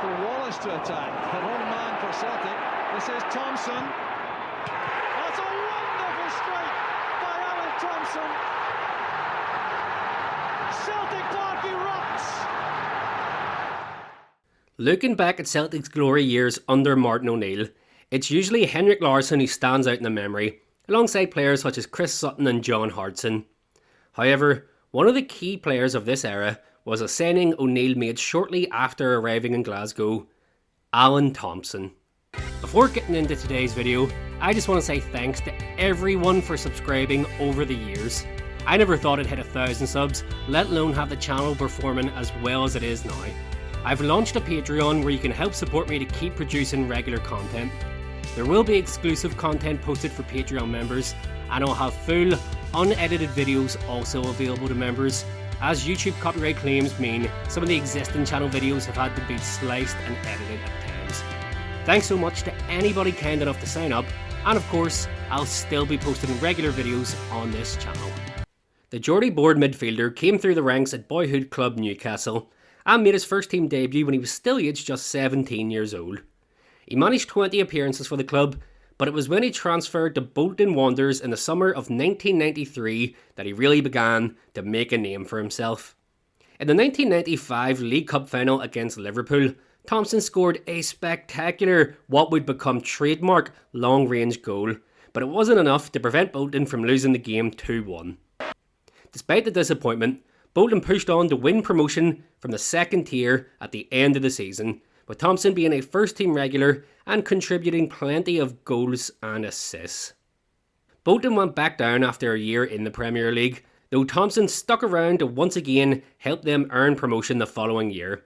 for Wallace to attack. An own man for Celtic. This is Thompson. That's a wonderful strike by Alan Thompson. Celtic Park erupts. Looking back at Celtic's glory years under Martin O'Neill, it's usually Henrik Larsson who stands out in the memory, alongside players such as Chris Sutton and John Hartson. However, one of the key players of this era was a signing O'Neill made shortly after arriving in Glasgow, Alan Thompson. Before getting into today's video, I just want to say thanks to everyone for subscribing over the years. I never thought it'd hit 1,000 subs, let alone have the channel performing as well as it is now. I've launched a Patreon where you can help support me to keep producing regular content. There will be exclusive content posted for Patreon members, and I'll have full, unedited videos also available to members, as YouTube copyright claims mean some of the existing channel videos have had to be sliced and edited at times. Thanks so much to anybody kind enough to sign up, and of course, I'll still be posting regular videos on this channel. The Geordie board midfielder came through the ranks at boyhood club Newcastle and made his first team debut when he was still aged just 17 years old. He managed 20 appearances for the club, but it was when he transferred to Bolton Wanderers in the summer of 1993 that he really began to make a name for himself. In the 1995 League Cup final against Liverpool, Thompson scored a spectacular, what would become trademark, long-range goal, but it wasn't enough to prevent Bolton from losing the game 2-1. Despite the disappointment, Bolton pushed on to win promotion from the second tier at the end of the season, with Thompson being a first-team regular and contributing plenty of goals and assists. Bolton went back down after a year in the Premier League, though Thompson stuck around to once again help them earn promotion the following year.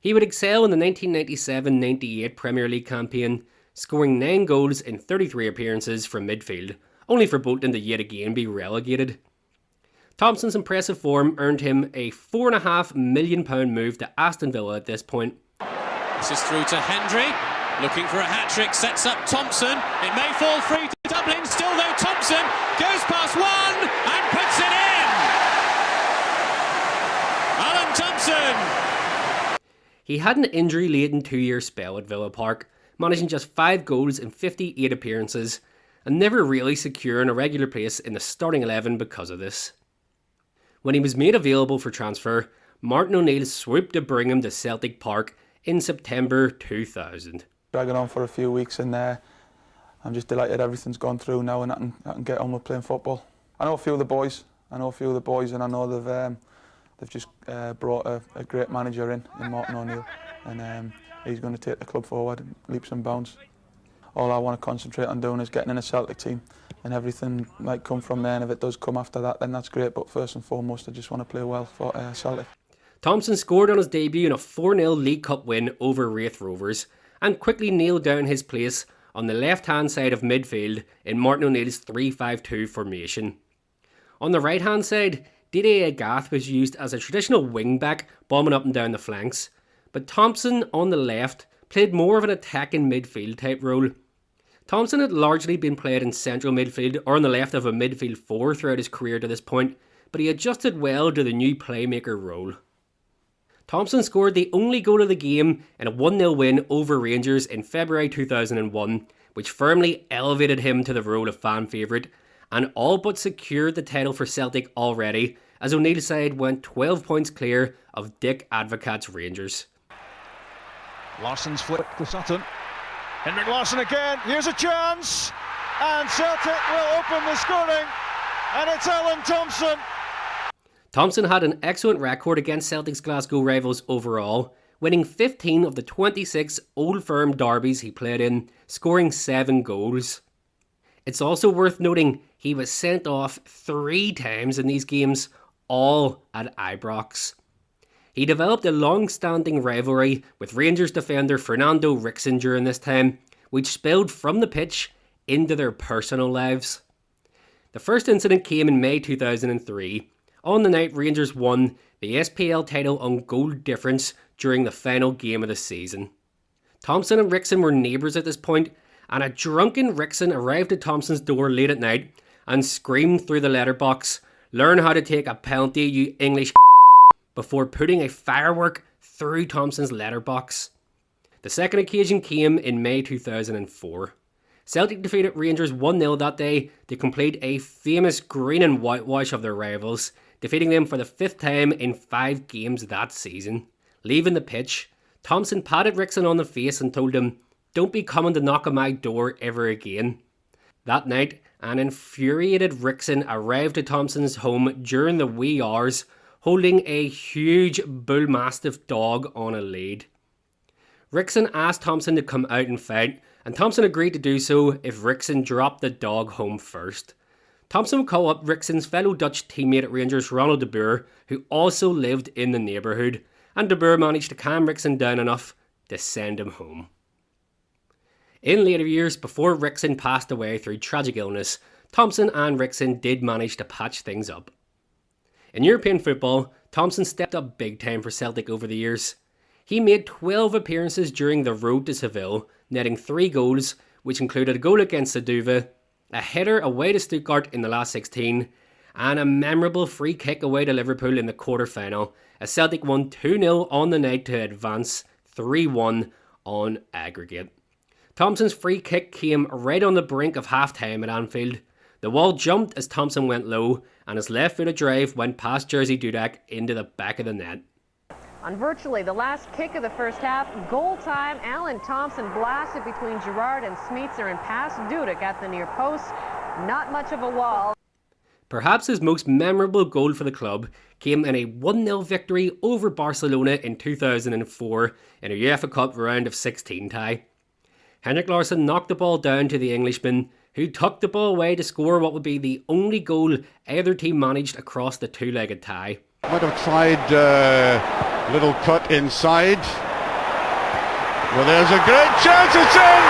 He would excel in the 1997-98 Premier League campaign, scoring 9 goals in 33 appearances from midfield, only for Bolton to yet again be relegated. Thompson's impressive form earned him a £4.5 million move to Aston Villa at this point. This is through to Hendry, looking for a hat-trick, sets up Thompson. It may fall free to Dublin, still though Thompson goes past one and puts it in! Alan Thompson! He had an injury-laden 2-year spell at Villa Park, managing just 5 goals in 58 appearances, and never really securing a regular place in the starting 11 because of this. When he was made available for transfer, Martin O'Neill swooped to bring him to Celtic Park in September 2000. Dragging on for a few weeks and I'm just delighted everything's gone through now and I can get on with playing football. I know a few of the boys and I know they've just brought a great manager in Martin O'Neill, and he's going to take the club forward leaps and bounds. All I want to concentrate on doing is getting in a Celtic team, and everything might come from there, and if it does come after that then that's great, but first and foremost I just want to play well for Celtic. Thompson scored on his debut in a 4-0 League Cup win over Raith Rovers and quickly nailed down his place on the left-hand side of midfield in Martin O'Neill's 3-5-2 formation. On the right-hand side, Didier Gath was used as a traditional wing-back, bombing up and down the flanks, but Thompson on the left played more of an attacking midfield type role. Thompson had largely been played in central midfield or on the left of a midfield 4 throughout his career to this point, but he adjusted well to the new playmaker role. Thompson scored the only goal of the game in a 1-0 win over Rangers in February 2001, which firmly elevated him to the role of fan favourite, and all but secured the title for Celtic already, as O'Neill's side went 12 points clear of Dick Advocaat's Rangers. Larsson's flick to Sutton. Henrik Larsson again, here's a chance! And Celtic will open the scoring, and it's Alan Thompson! Thompson had an excellent record against Celtic's Glasgow rivals overall, winning 15 of the 26 Old Firm derbies he played in, scoring 7 goals. It's also worth noting he was sent off 3 times in these games, all at Ibrox. He developed a long-standing rivalry with Rangers defender Fernando Ricksen during this time, which spilled from the pitch into their personal lives. The first incident came in May 2003. On the night, Rangers won the SPL title on goal difference during the final game of the season. Thompson and Ricksen were neighbours at this point, and a drunken Ricksen arrived at Thompson's door late at night and screamed through the letterbox, "Learn how to take a penalty, you English," before putting a firework through Thompson's letterbox. The second occasion came in May 2004. Celtic defeated Rangers 1-0 that day to complete a famous green and whitewash of their rivals, defeating them for the 5th time in 5 games that season. Leaving the pitch, Thompson patted Ricksen on the face and told him, "Don't be coming to knock on my door ever again." That night, an infuriated Ricksen arrived at Thompson's home during the wee hours, holding a huge bull mastiff dog on a lead. Ricksen asked Thompson to come out and fight, and Thompson agreed to do so if Ricksen dropped the dog home first. Thompson would call up Ricksen's fellow Dutch teammate at Rangers, Ronald de Boer, who also lived in the neighbourhood, and de Boer managed to calm Ricksen down enough to send him home. In later years, before Ricksen passed away through tragic illness, Thompson and Ricksen did manage to patch things up. In European football, Thompson stepped up big time for Celtic over the years. He made 12 appearances during the road to Seville, netting 3 goals, which included a goal against Saduva, a header away to Stuttgart in the last 16, and a memorable free kick away to Liverpool in the quarter-final, as Celtic won 2-0 on the night to advance 3-1 on aggregate. Thompson's free kick came right on the brink of half-time at Anfield. The wall jumped as Thompson went low, and his left-footed drive went past Jerzy Dudek into the back of the net. On virtually the last kick of the first half, goal time, Alan Thompson blasted between Gerrard and Smeetser and past Dudek at the near post. Not much of a wall. Perhaps his most memorable goal for the club came in a 1-0 victory over Barcelona in 2004 in a UEFA Cup round of 16 tie. Henrik Larsson knocked the ball down to the Englishman, who tucked the ball away to score what would be the only goal either team managed across the two-legged tie. Might have tried a little cut inside. Well, there's a great chance, it's in!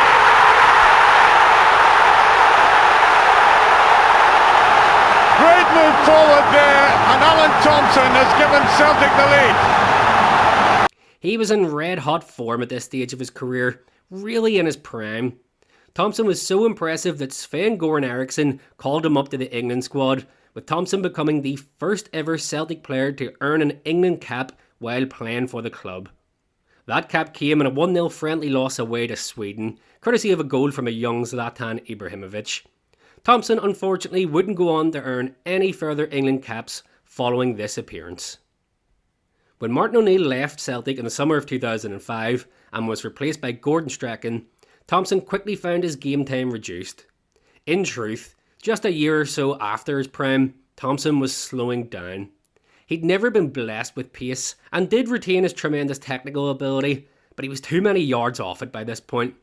Great move forward there, and Alan Thompson has given Celtic the lead. He was in red-hot form at this stage of his career, really in his prime. Thompson was so impressive that Sven-Goran Eriksson called him up to the England squad, with Thompson becoming the first ever Celtic player to earn an England cap while playing for the club. That cap came in a 1-0 friendly loss away to Sweden, courtesy of a goal from a young Zlatan Ibrahimovic. Thompson unfortunately wouldn't go on to earn any further England caps following this appearance. When Martin O'Neill left Celtic in the summer of 2005 and was replaced by Gordon Strachan, Thompson quickly found his game time reduced. In truth, just a year or so after his prime, Thompson was slowing down. He'd never been blessed with pace and did retain his tremendous technical ability, but he was too many yards off it by this point.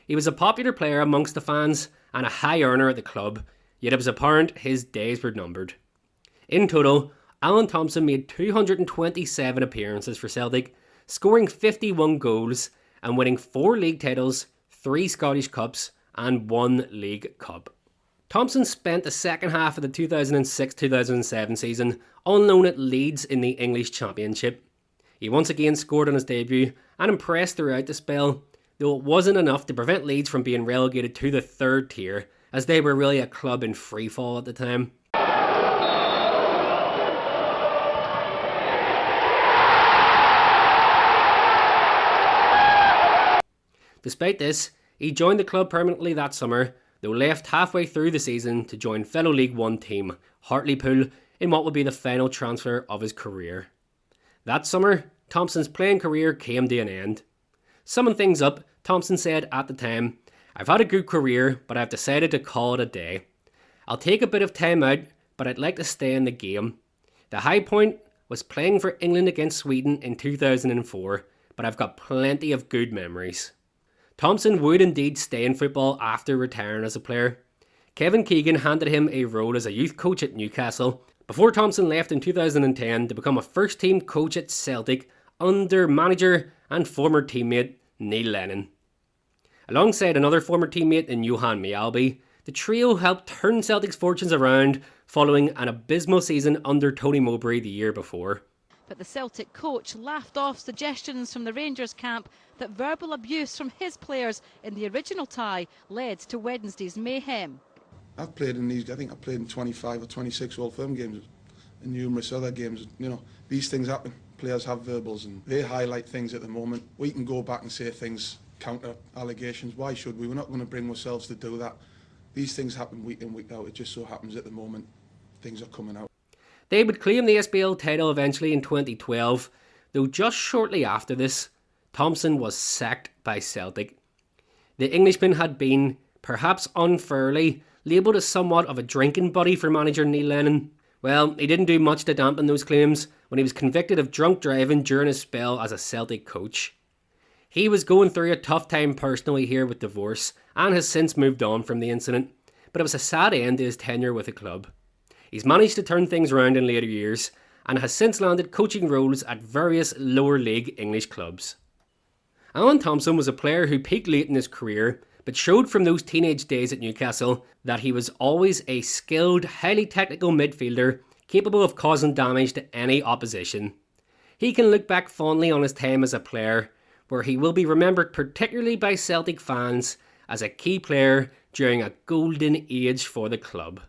He was a popular player amongst the fans and a high earner at the club, yet it was apparent his days were numbered. In total, Alan Thompson made 227 appearances for Celtic, scoring 51 goals and winning 4 league titles, 3 Scottish Cups and 1 League Cup. Thompson spent the second half of the 2006-2007 season on loan at Leeds in the English Championship. He once again scored on his debut and impressed throughout the spell, though it wasn't enough to prevent Leeds from being relegated to the 3rd tier, as they were really a club in freefall at the time. Despite this, he joined the club permanently that summer, though left halfway through the season to join fellow League One team Hartlepool in what would be the final transfer of his career. That summer, Thompson's playing career came to an end. Summing things up, Thompson said at the time, "I've had a good career, but I've decided to call it a day. I'll take a bit of time out, but I'd like to stay in the game. The high point was playing for England against Sweden in 2004, but I've got plenty of good memories." Thompson would indeed stay in football after retiring as a player. Kevin Keegan handed him a role as a youth coach at Newcastle, before Thompson left in 2010 to become a first-team coach at Celtic under manager and former teammate Neil Lennon. Alongside another former teammate in Johan Mjällby, the trio helped turn Celtic's fortunes around following an abysmal season under Tony Mowbray the year before. But the Celtic coach laughed off suggestions from the Rangers camp that verbal abuse from his players in the original tie led to Wednesday's mayhem. I've played in these, I think I've played in 25 or 26 Old Firm games and numerous other games. You know, these things happen. players have verbals and they highlight things at the moment. We can go back and say things, counter allegations. Why should we? We're not going to bring ourselves to do that. These things happen week in, week out. It just so happens at the moment things are coming out. They would claim the SPL title eventually in 2012, though just shortly after this, Thompson was sacked by Celtic. The Englishman had been, perhaps unfairly, labelled as somewhat of a drinking buddy for manager Neil Lennon. Well, he didn't do much to dampen those claims when he was convicted of drunk driving during his spell as a Celtic coach. He was going through a tough time personally here with divorce and has since moved on from the incident, but it was a sad end to his tenure with the club. He's managed to turn things around in later years and has since landed coaching roles at various lower league English clubs. Alan Thompson was a player who peaked late in his career, but showed from those teenage days at Newcastle that he was always a skilled, highly technical midfielder capable of causing damage to any opposition. He can look back fondly on his time as a player, where he will be remembered particularly by Celtic fans as a key player during a golden age for the club.